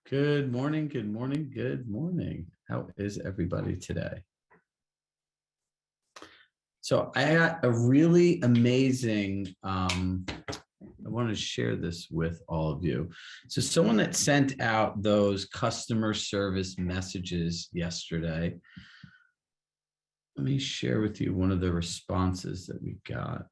Good morning, good morning, good morning. How is everybody today? So I got a really amazing, I want to share this with all of you. So someone that sent out those customer service messages yesterday, let me share with you one of the responses that we got.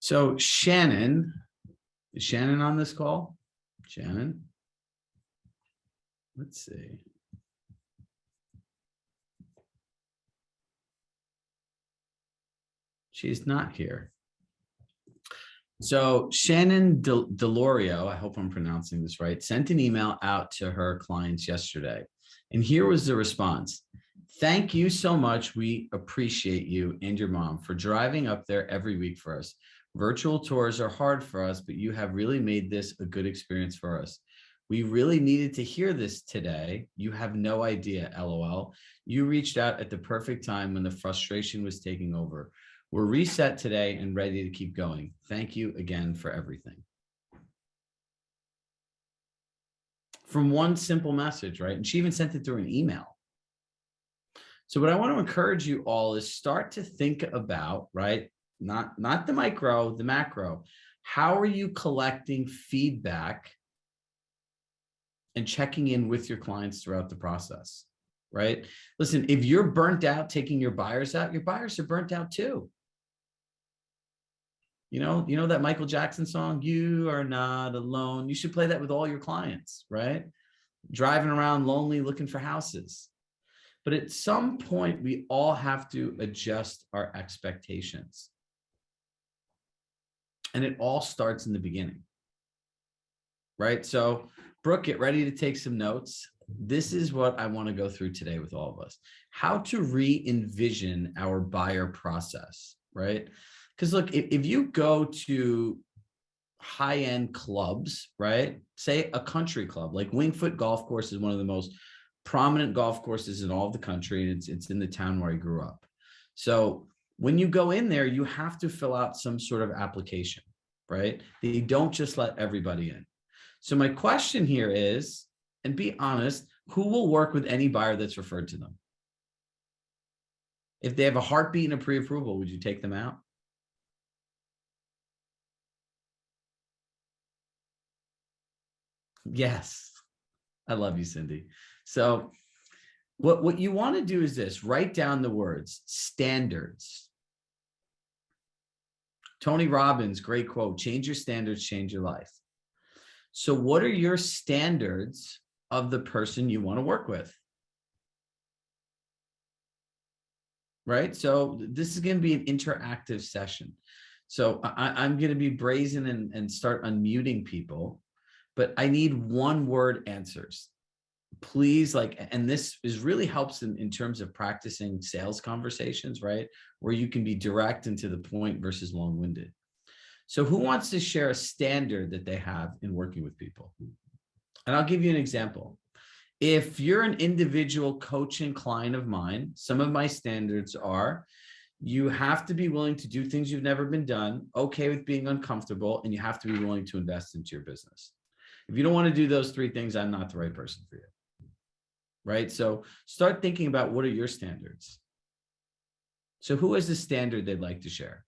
So Shannon, is Shannon on this call? Shannon? Let's see. She's not here. So Shannon Delorio, I hope I'm pronouncing this right, sent an email out to her clients yesterday. And here was the response. Thank you so much. We appreciate you and your mom for driving up there every week for us. Virtual tours are hard for us, but you have really made this a good experience for us. We really needed to hear this today. You have no idea, LOL. You reached out at the perfect time when the frustration was taking over. We're reset today and ready to keep going. Thank you again for everything. From one simple message, right? And she even sent it through an email. So what I want to encourage you all is start to think about, right? Not the micro, the macro. How are you collecting feedback and checking in with your clients throughout the process, right? Listen, if you're burnt out taking your buyers out, your buyers are burnt out too. You know that Michael Jackson song, "You Are Not Alone." You should play that with all your clients, right? Driving around lonely looking for houses. But at some point, we all have to adjust our expectations. And it all starts in the beginning, right? So, Brooke, get ready to take some notes. This is what I want to go through today with all of us. How to re-envision our buyer process, right? Because look, if you go to high-end clubs, right? Say a country club, like Wingfoot Golf Course is one of the most prominent golf courses in all of the country. And it's in the town where I grew up. So when you go in there, you have to fill out some sort of application, right? They don't just let everybody in. So my question here is, and be honest, who will work with any buyer that's referred to them? If they have a heartbeat and a pre-approval, would you take them out? Yes. I love you, Cindy. So what you want to do is this, write down the words, standards. Tony Robbins, great quote, change your standards, change your life. So what are your standards of the person you want to work with? Right? So this is going to be an interactive session. So I'm going to be brazen and start unmuting people, but I need one word answers. Please, and this is really helps in terms of practicing sales conversations, right? Where you can be direct and to the point versus long-winded. So who wants to share a standard that they have in working with people? And I'll give you an example. If you're an individual coaching client of mine, some of my standards are you have to be willing to do things you've never been done, okay with being uncomfortable, and you have to be willing to invest into your business. If you don't want to do those three things, I'm not the right person for you. Right? So start thinking about what are your standards. So who has a standard they'd like to share?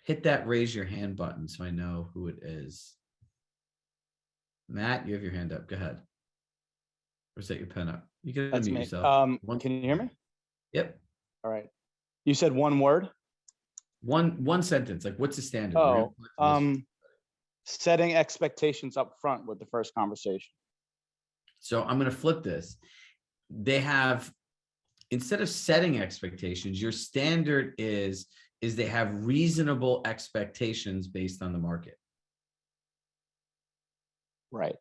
Hit that raise your hand button so I know who it is. Matt, you have your hand up. Go ahead. Or set your pen up. You can unmute yourself. Can you hear me? Yep. All right. You said one word? One sentence. Like, what's the standard? Setting expectations up front with the first conversation. So I'm going to flip this. They have, instead of setting expectations, your standard is they have reasonable expectations based on the market. Right.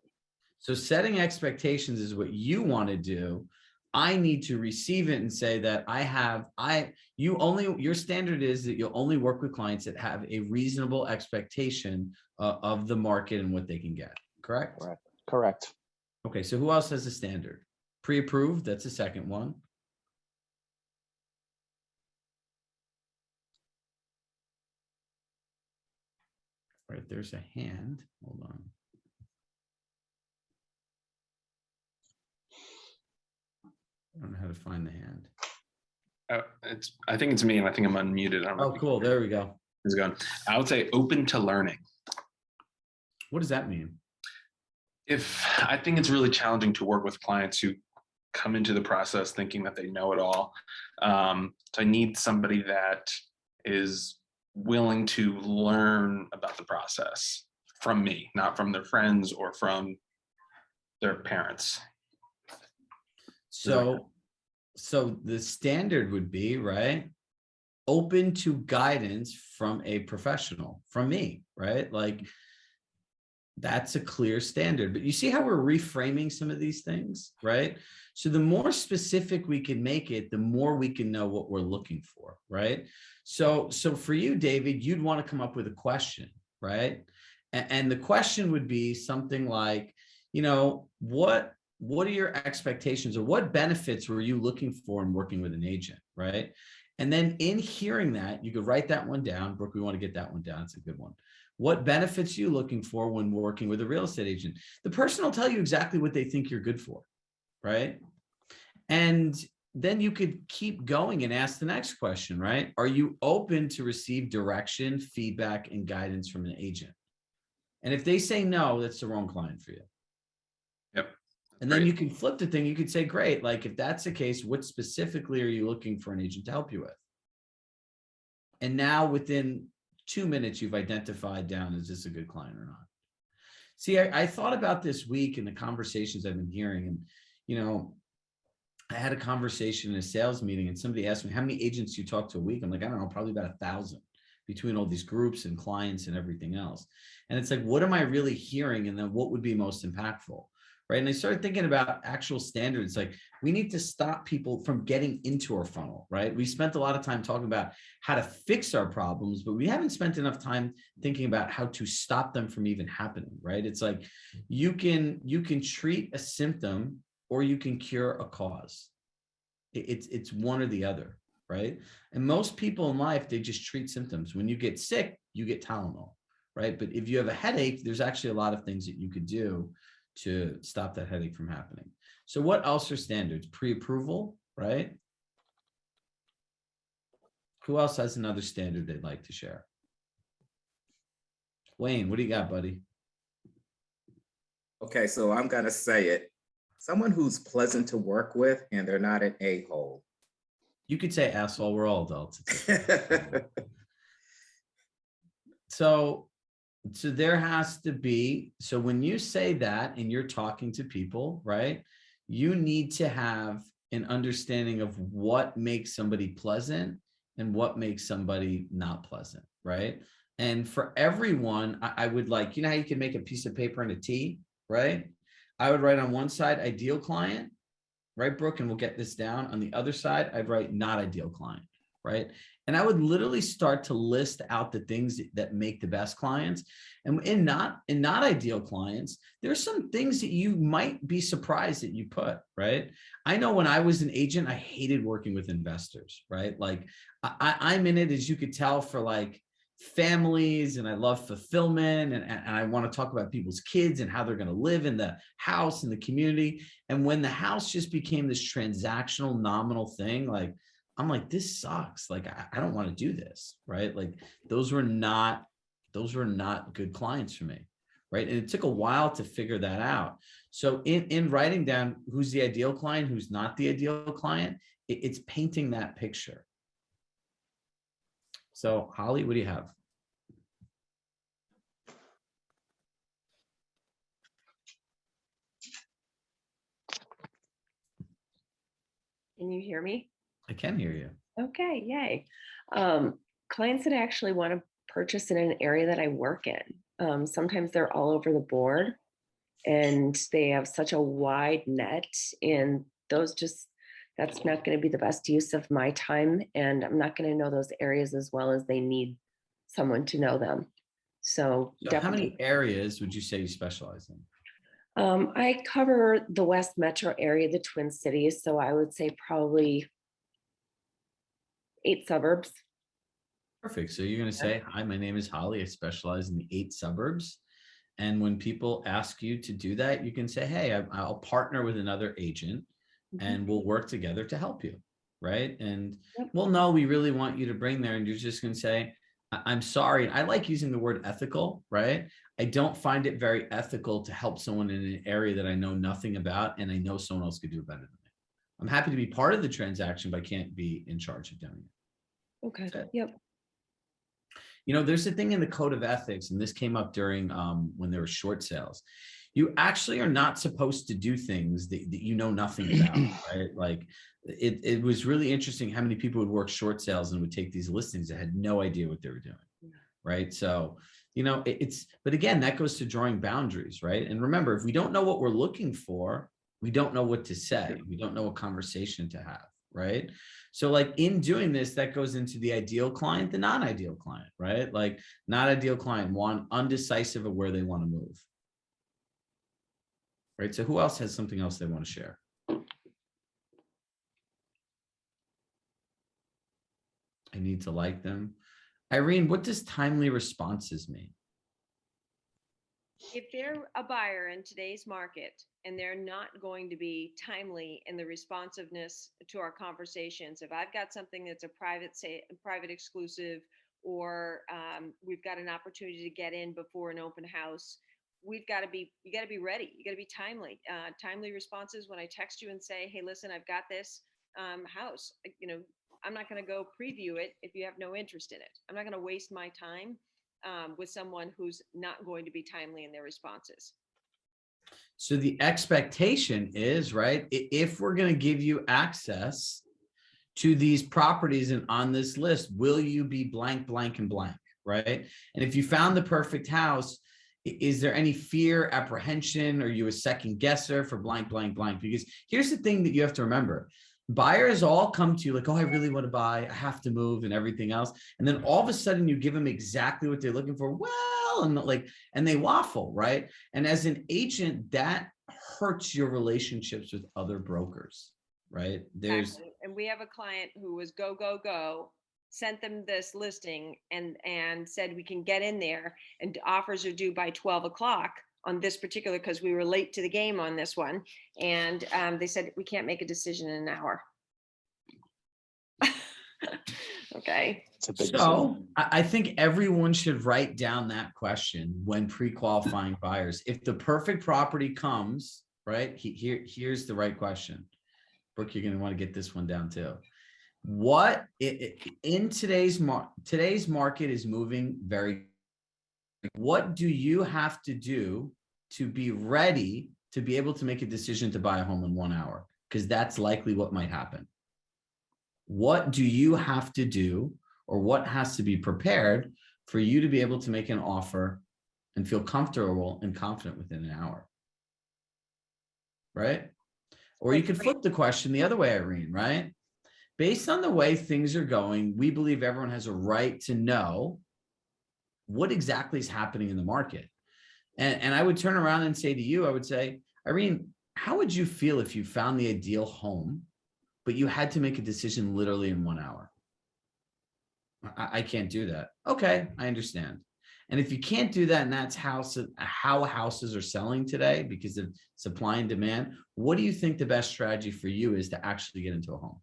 So setting expectations is what you want to do. I need to receive it and say that your standard is that you'll only work with clients that have a reasonable expectation of the market and what they can get. Correct? Correct. Okay. So who else has a standard? Pre-approved. That's the second one. All right. There's a hand. Hold on. I don't know how to find the hand. I think it's me, and I think I'm unmuted. I don't know. Oh, cool. There we go. How's it going? I would say open to learning. What does that mean? I think it's really challenging to work with clients who come into the process thinking that they know it all. So I need somebody that is willing to learn about the process from me, not from their friends or from their parents. So the standard would be, right, open to guidance from a professional, from me, right? Like, that's a clear standard. But you see how we're reframing some of these things, right? So the more specific we can make it, the more we can know what we're looking for, right? So for you, David, you'd want to come up with a question, right? And the question would be something like, what are your expectations, or what benefits were you looking for in working with an agent, right? And then in hearing that, you could write that one down. Brooke, we want to get that one down. It's a good one. What benefits are you looking for when working with a real estate agent? The person will tell you exactly what they think you're good for, right? And then you could keep going and ask the next question, right? Are you open to receive direction, feedback, and guidance from an agent? And if they say no, that's the wrong client for you. Yep. And then you can flip the thing. You could say, great, like if that's the case, what specifically are you looking for an agent to help you with? And now within 2 minutes, you've identified down, is this a good client or not? See, I thought about this week and the conversations I've been hearing. And, I had a conversation in a sales meeting and somebody asked me, how many agents do you talk to a week? I'm like, I don't know, probably about 1,000 between all these groups and clients and everything else. And it's like, what am I really hearing? And then what would be most impactful? Right. And I started thinking about actual standards. Like, we need to stop people from getting into our funnel, right? We spent a lot of time talking about how to fix our problems, but we haven't spent enough time thinking about how to stop them from even happening, right? It's like, you can treat a symptom or you can cure a cause. It's one or the other, right? And most people in life, they just treat symptoms. When you get sick, you get Tylenol, right? But if you have a headache, there's actually a lot of things that you could do to stop that headache from happening. So what else are standards? Pre-approval, right? Who else has another standard they'd like to share? Wayne, what do you got, buddy? Okay, so I'm gonna say it. Someone who's pleasant to work with and they're not an a-hole. You could say asshole, we're all adults. So there has to be, so when you say that and you're talking to people, right, you need to have an understanding of what makes somebody pleasant and what makes somebody not pleasant, right? And for everyone, I would like, how you can make a piece of paper and a T, right? I would write on one side, ideal client, right, Brooke? And we'll get this down. On the other side, I'd write not ideal client, right? And I would literally start to list out the things that make the best clients. And in not ideal clients, there's some things that you might be surprised that you put, right? I know when I was an agent, I hated working with investors, right? Like I'm in it, as you could tell, for like families, and I love fulfillment, and I want to talk about people's kids and how they're going to live in the house and the community. And when the house just became this transactional, nominal thing, like I'm like, this sucks. Like, I don't want to do this, right? Like those were not good clients for me, right? And it took a while to figure that out. So in writing down who's the ideal client, who's not the ideal client, it's painting that picture. So Holly, what do you have? Can you hear me? I can hear you. Okay, yay. Clients that actually want to purchase in an area that I work in, sometimes they're all over the board and they have such a wide net, and those just that's not going to be the best use of my time. And I'm not going to know those areas as well as they need someone to know them. So So how definitely. many areas would you say you specialize in? I cover the West Metro area, the Twin Cities. So I would say probably 8 suburbs. Perfect. So you're going to say, hi, my name is Holly. I specialize in the 8 suburbs. And when people ask you to do that, you can say, hey, I'll partner with another agent and we'll work together to help you. Right. And Yep. well, no, we really want you to bring there. And you're just going to say, I'm sorry. I like using the word ethical, right? I don't find it very ethical to help someone in an area that I know nothing about and I know someone else could do it better than me. I'm happy to be part of the transaction, but I can't be in charge of doing it. Okay. That's it. Yep. You know, there's a thing in the code of ethics, and this came up during when there were short sales. You actually are not supposed to do things that you know nothing about, right? Like it was really interesting how many people would work short sales and would take these listings that had no idea what they were doing, right? So, you know, but again, that goes to drawing boundaries, right? And remember, if we don't know what we're looking for, we don't know what to say. We don't know what conversation to have, right? So like in doing this, that goes into the ideal client, the non-ideal client, right? Like not ideal client, one undecisive of where they want to move. Right. So who else has something else they want to share? I need to like them. Irene, what does timely responses mean? If they're a buyer in today's market and they're not going to be timely in the responsiveness to our conversations, if I've got something that's a private exclusive, or we've got an opportunity to get in before an open house, you got to be ready. You got to be timely. Timely responses when I text you and say, hey, listen, I've got this house. You know, I'm not going to go preview it if you have no interest in it. I'm not going to waste my time with someone who's not going to be timely in their responses. So the expectation is, right, if we're going to give you access to these properties and on this list, will you be blank, blank, and blank, right? And if you found the perfect house, is there any fear, apprehension? Are you a second guesser for blank, blank, blank? Because here's the thing that you have to remember. Buyers all come to you like, oh, I really want to buy, I have to move and everything else. And then all of a sudden you give them exactly what they're looking for. Well, and they waffle, right? And as an agent, that hurts your relationships with other brokers, right? Exactly. And we have a client who was go, sent them this listing and said, we can get in there and offers are due by 12 o'clock on this particular, because we were late to the game on this one. And they said, we can't make a decision in an hour. Okay. So I think everyone should write down that question when pre-qualifying buyers. If the perfect property comes, right, here's the right question. Brooke, you're going to want to get this one down too. What in today's market is moving very. What do you have to do to be ready to be able to make a decision to buy a home in 1 hour? Because that's likely what might happen. What do you have to do, or what has to be prepared for you to be able to make an offer and feel comfortable and confident within an hour? Right? Or you could flip the question the other way, Irene, right? Based on the way things are going, we believe everyone has a right to know what exactly is happening in the market. And I would turn around and say to you, I would say, Irene, how would you feel if you found the ideal home, but you had to make a decision literally in 1 hour? I can't do that. Okay, I understand. And if you can't do that, and that's how houses are selling today because of supply and demand, what do you think the best strategy for you is to actually get into a home?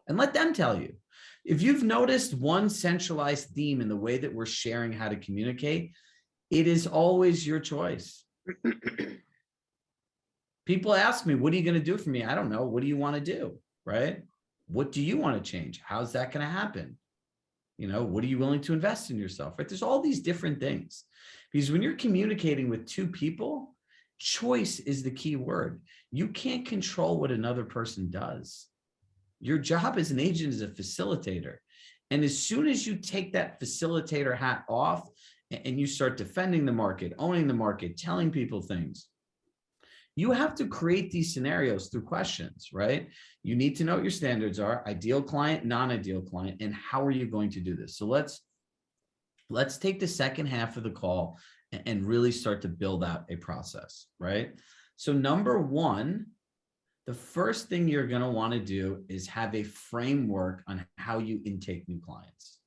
And let them tell you. If you've noticed one centralized theme in the way that we're sharing how to communicate, it is always your choice. People ask me, what are you going to do for me? I don't know. What do you want to do? Right? What do you want to change? How's that going to happen? You know, what are you willing to invest in yourself? Right? There's all these different things. Because when you're communicating with two people, choice is the key word. You can't control what another person does. Your job as an agent is a facilitator. And as soon as you take that facilitator hat off and you start defending the market, owning the market, telling people things, You have to create these scenarios through questions, right? You need to know what your standards are, ideal client, non-ideal client, and how are you going to do this? So let's take the second half of the call and really start to build out a process, right? So number one, the first thing you're going to want to do is have a framework on how you intake new clients.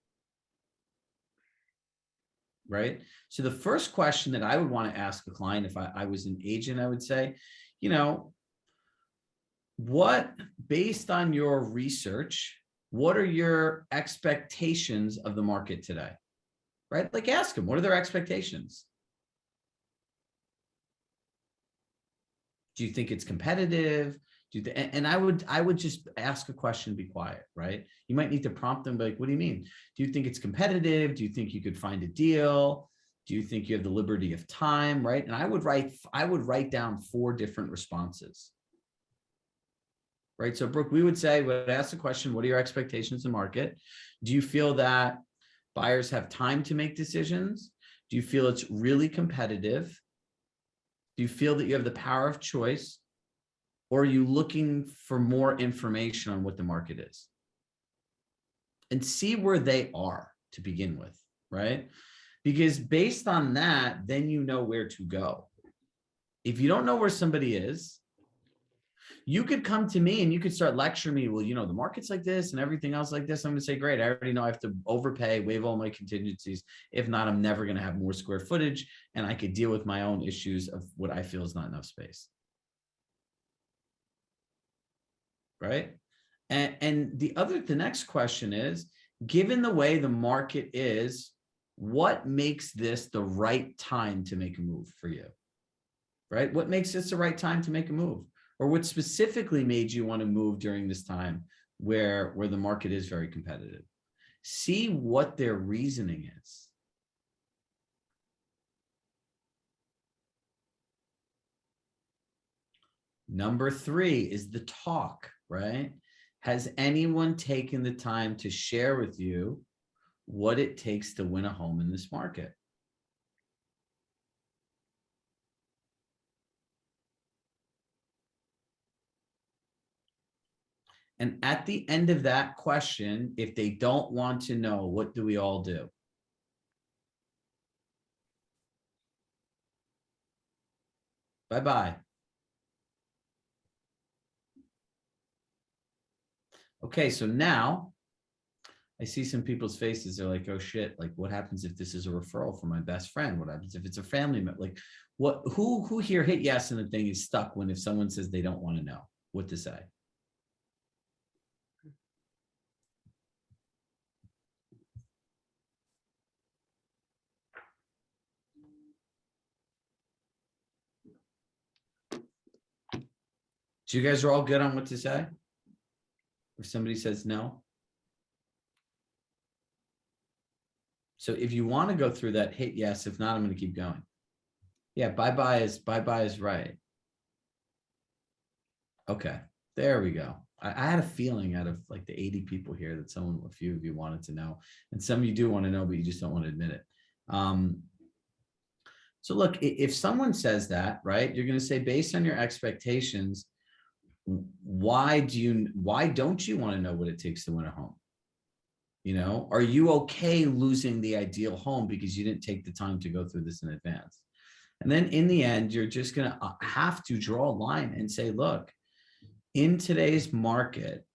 Right? So the first question that I would want to ask a client, if I was an agent, I would say, you know, based on your research, what are your expectations of the market today? Right? Like ask them, what are their expectations? Do you think it's competitive? And I would just ask a question, be quiet, right? You might need to prompt them, like, what do you mean? Do you think it's competitive? Do you think you could find a deal? Do you think you have the liberty of time, right? And I would write down 4 different responses. Right. So Brooke, we would ask the question, what are your expectations in the market? Do you feel that buyers have time to make decisions? Do you feel it's really competitive? Do you feel that you have the power of choice? Or are you looking for more information on what the market is? And see where they are to begin with, right? Because based on that, then you know where to go. If you don't know where somebody is, you could come to me and you could start lecturing me, well, you know, the market's like this and everything else like this. I'm going to say, great, I already know I have to overpay, waive all my contingencies. If not, I'm never going to have more square footage and I could deal with my own issues of what I feel is not enough space. Right? And the next question is, given the way the market is, what makes this the right time to make a move for you? Right? What makes this the right time to make a move? Or what specifically made you want to move during this time where the market is very competitive? See what their reasoning is. Number 3 is the talk, right? Has anyone taken the time to share with you what it takes to win a home in this market? And at the end of that question, if they don't want to know, what do we all do? Bye-bye. Okay, so now I see some people's faces. They're like, oh shit, like what happens if this is a referral from my best friend? What happens if it's a family member? Like who here hit yes and the thing is stuck when if someone says they don't want to know what to say? So you guys are all good on what to say? If somebody says no? So if you want to go through that, hit yes. If not, I'm going to keep going. Yeah, bye-bye is right. Okay, there we go. I had a feeling out of like the 80 people here that a few of you wanted to know. And some of you do want to know, but you just don't want to admit it. So look, if someone says that, right, you're going to say, based on your expectations, why don't you want to know what it takes to win a home? You know, are you okay losing the ideal home because you didn't take the time to go through this in advance? And then in the end, you're just going to have to draw a line and say, look, in today's market,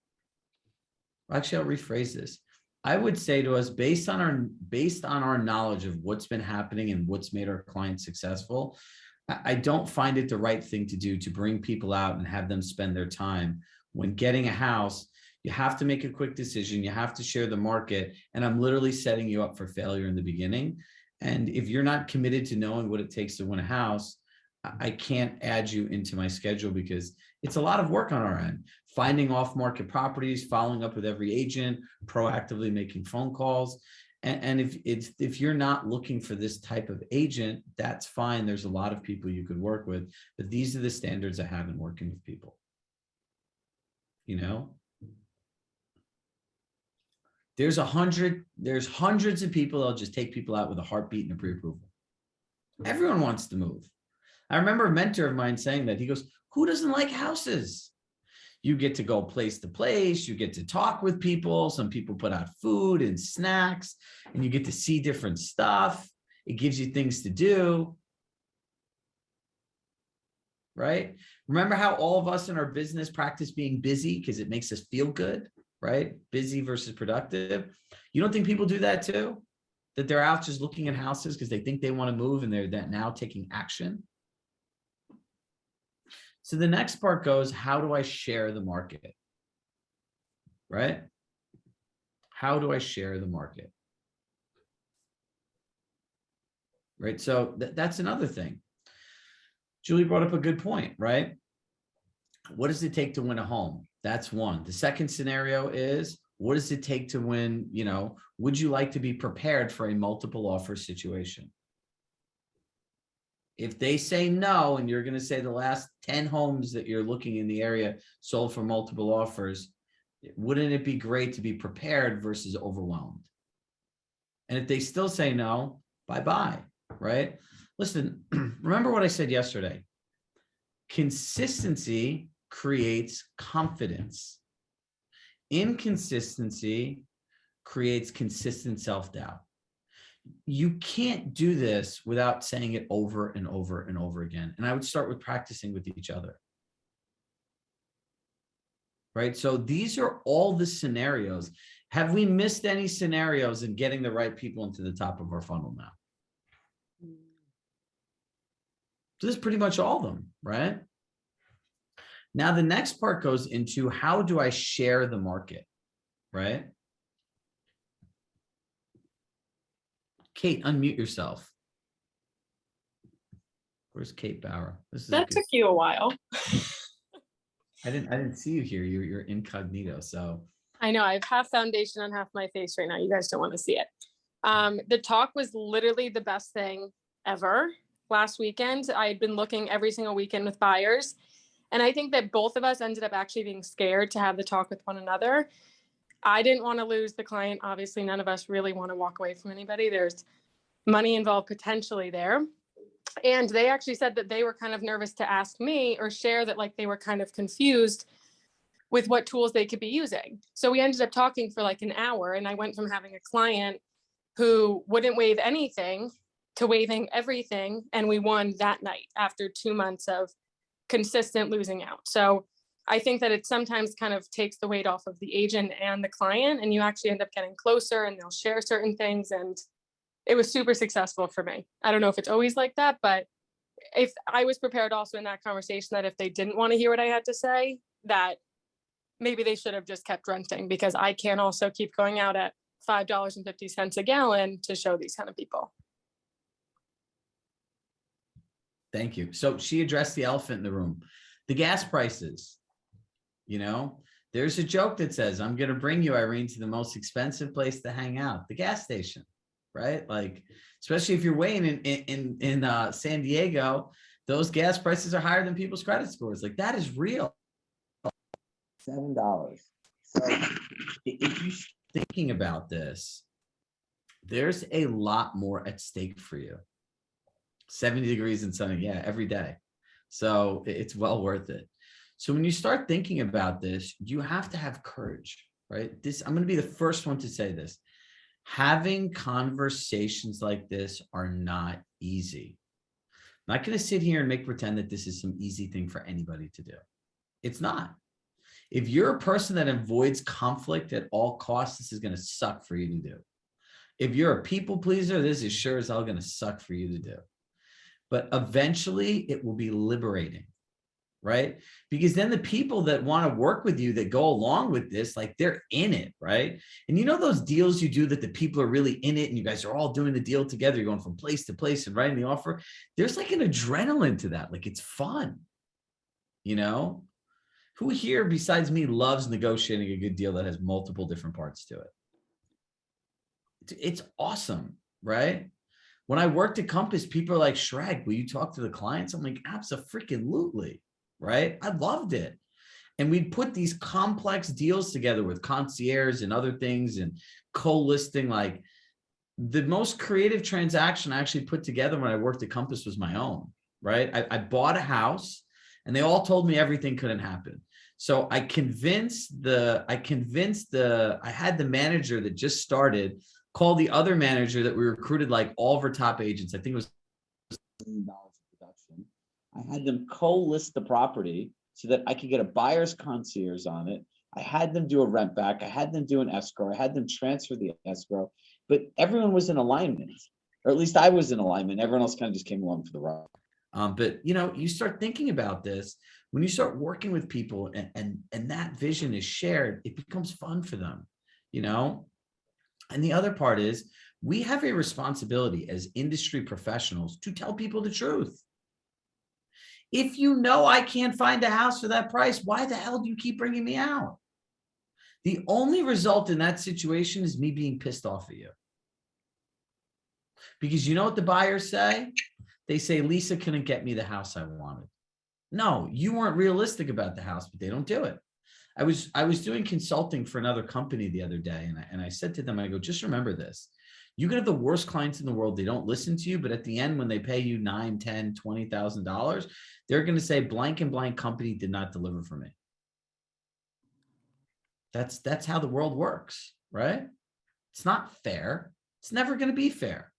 actually, I'll rephrase this. I would say to us, based on our knowledge of what's been happening and what's made our clients successful, I don't find it the right thing to do to bring people out and have them spend their time when getting a house. You have to make a quick decision. You have to share the market. And I'm literally setting you up for failure in the beginning. And if you're not committed to knowing what it takes to win a house, I can't add you into my schedule because it's a lot of work on our end. Finding off-market properties, following up with every agent, proactively making phone calls. And if you're not looking for this type of agent, that's fine. There's a lot of people you could work with, but these are the standards I have in working with people. You know? There's hundreds of people that'll just take people out with a heartbeat and a pre-approval. Everyone wants to move. I remember a mentor of mine saying that. He goes, who doesn't like houses? You get to go place to place. You get to talk with people. Some people put out food and snacks, and you get to see different stuff. It gives you things to do. Right? Remember how all of us in our business practice being busy because it makes us feel good, right? Busy versus productive. You don't think people do that too? That they're out just looking at houses because they think they want to move and they're now taking action. So the next part goes, how do I share the market? Right? How do I share the market? Right? So that's another thing. Julie brought up a good point, right? What does it take to win a home? That's one. The second scenario is, what does it take to win? Would you like to be prepared for a multiple offer situation? If they say no, and you're going to say the last 10 homes that you're looking in the area sold for multiple offers, wouldn't it be great to be prepared versus overwhelmed? And if they still say no, bye-bye, right? Listen, remember what I said yesterday. Consistency creates confidence. Inconsistency creates consistent self-doubt. You can't do this without saying it over and over and over again. And I would start with practicing with each other. Right? So these are all the scenarios. Have we missed any scenarios in getting the right people into the top of our funnel now? So this is pretty much all of them, right? Now the next part goes into, how do I share the market, right? Kate, unmute yourself. Where's Kate Bauer? That took you a while. I didn't see you here. You're incognito. So I know I have half foundation on half my face right now. You guys don't want to see it. The talk was literally the best thing ever. Last weekend, I had been looking every single weekend with buyers. And I think that both of us ended up actually being scared to have the talk with one another. I didn't want to lose the client. Obviously, none of us really want to walk away from anybody. There's money involved potentially there. And they actually said that they were kind of nervous to ask me or share that, like, they were kind of confused with what tools they could be using. So we ended up talking for like an hour, and I went from having a client who wouldn't waive anything to waiving everything. And we won that night after 2 months of consistent losing out. So I think that it sometimes kind of takes the weight off of the agent and the client, and you actually end up getting closer and they'll share certain things. And it was super successful for me. I don't know if it's always like that, but if I was prepared also in that conversation that if they didn't want to hear what I had to say, that maybe they should have just kept renting, because I can't also keep going out at $5.50 a gallon to show these kind of people. thank you. So she addressed the elephant in the room, the gas prices. There's a joke that says, I'm going to bring you, Irene, to the most expensive place to hang out, the gas station, right? Like, especially if you're weighing in San Diego, those gas prices are higher than people's credit scores. Like, that is real. $7. So if you're thinking about this, there's a lot more at stake for you. 70 degrees and sunny, yeah, every day. So it's well worth it. So when you start thinking about this, you have to have courage, right? I'm going to be the first one to say this. Having conversations like this are not easy. I'm not going to sit here and make pretend that this is some easy thing for anybody to do. It's not. If you're a person that avoids conflict at all costs, this is going to suck for you to do. If you're a people pleaser, this is sure as hell going to suck for you to do. But eventually it will be liberating, right? Because then the people that want to work with you, that go along with this, like, they're in it, right? And those deals you do that the people are really in it and you guys are all doing the deal together, you're going from place to place and writing the offer. There's like an adrenaline to that. Like, it's fun, Who here besides me loves negotiating a good deal that has multiple different parts to it? It's awesome, right? When I worked at Compass, people are like, Chirag, will you talk to the clients? I'm like, abso-freaking-lutely, right? I loved it. And we'd put these complex deals together with concierge and other things and co-listing. Like, the most creative transaction I actually put together when I worked at Compass was my own, right? I bought a house and they all told me everything couldn't happen. So I had the manager that just started call the other manager that we recruited, like all of our top agents. I think it was $1 million of production. I had them co-list the property so that I could get a buyer's concierge on it. I had them do a rent back. I had them do an escrow. I had them transfer the escrow, but everyone was in alignment, or at least I was in alignment. Everyone else kind of just came along for the ride. But you start thinking about this when you start working with people, and that vision is shared. It becomes fun for them, And the other part is we have a responsibility as industry professionals to tell people the truth. If I can't find a house for that price, why the hell do you keep bringing me out? The only result in that situation is me being pissed off at you. Because you know what the buyers say? They say, Lisa couldn't get me the house I wanted. No, you weren't realistic about the house, but they don't do it. I was doing consulting for another company the other day, and I said to them, I go, just remember this. You can have the worst clients in the world. They don't listen to you, but at the end, when they pay you $9,000, $10,000, $20,000, they're going to say blank and blank company did not deliver for me. That's how the world works, right? It's not fair. It's never going to be fair.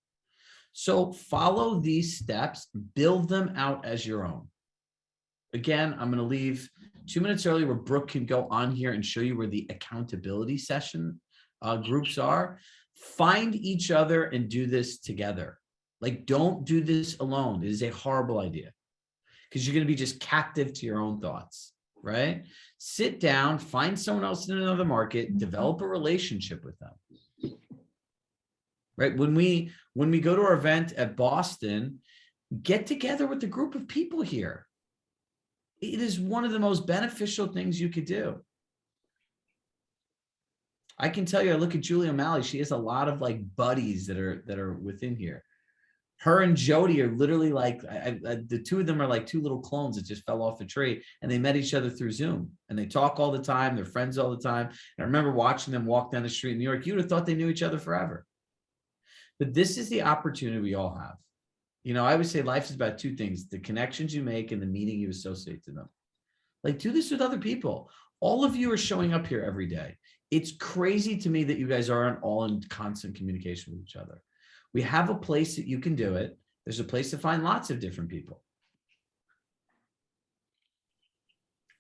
So follow these steps, build them out as your own. Again, I'm going to leave 2 minutes early where Brooke can go on here and show you where the accountability session groups are. Find each other and do this together. Like, don't do this alone. It is a horrible idea because you're going to be just captive to your own thoughts, right? Sit down, find someone else in another market, develop a relationship with them. Right? When we go to our event at Boston, get together with a group of people here. It is one of the most beneficial things you could do. I can tell you, I look at Julie O'Malley. She has a lot of like buddies that are within here. Her and Jody are literally like, the two of them are like two little clones that just fell off a tree, and they met each other through Zoom, and they talk all the time. They're friends all the time. And I remember watching them walk down the street in New York. You would have thought they knew each other forever. But this is the opportunity we all have. I would say life is about two things: the connections you make and the meaning you associate to them. Like, do this with other people. All of you are showing up here every day. It's crazy to me that you guys aren't all in constant communication with each other. We have a place that you can do it. There's a place to find lots of different people.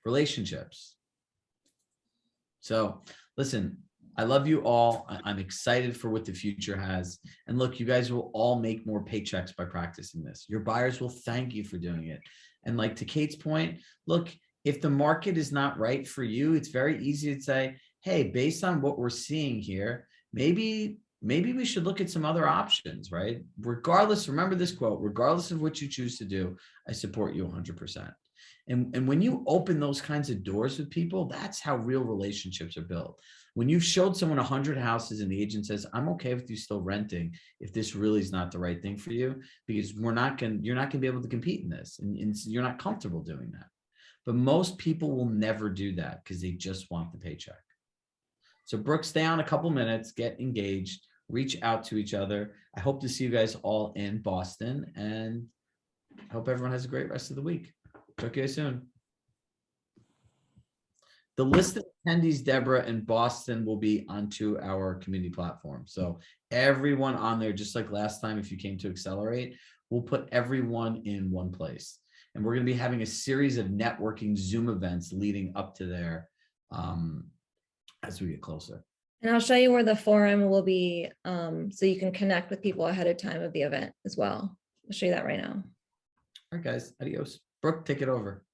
Relationships. So listen, I love you all. I'm excited for what the future has. And look, you guys will all make more paychecks by practicing this. Your buyers will thank you for doing it. And like to Kate's point, look, if the market is not right for you, it's very easy to say, hey, based on what we're seeing here, maybe we should look at some other options, right? Regardless, remember this quote, regardless of what you choose to do, I support you 100%. And when you open those kinds of doors with people, that's how real relationships are built. When you've showed someone 100 houses and the agent says, I'm okay with you still renting if this really is not the right thing for you, because you're not going to be able to compete in this, and you're not comfortable doing that. But most people will never do that because they just want the paycheck. So Brooke, stay on a couple minutes, get engaged, reach out to each other. I hope to see you guys all in Boston, and I hope everyone has a great rest of the week. Talk to you soon. The list of attendees, Deborah, in Boston will be onto our community platform. So everyone on there, just like last time, if you came to Accelerate, we'll put everyone in one place. And we're going to be having a series of networking Zoom events leading up to there as we get closer. And I'll show you where the forum will be so you can connect with people ahead of time of the event as well. I'll show you that right now. All right, guys. Adios. Brooke, take it over.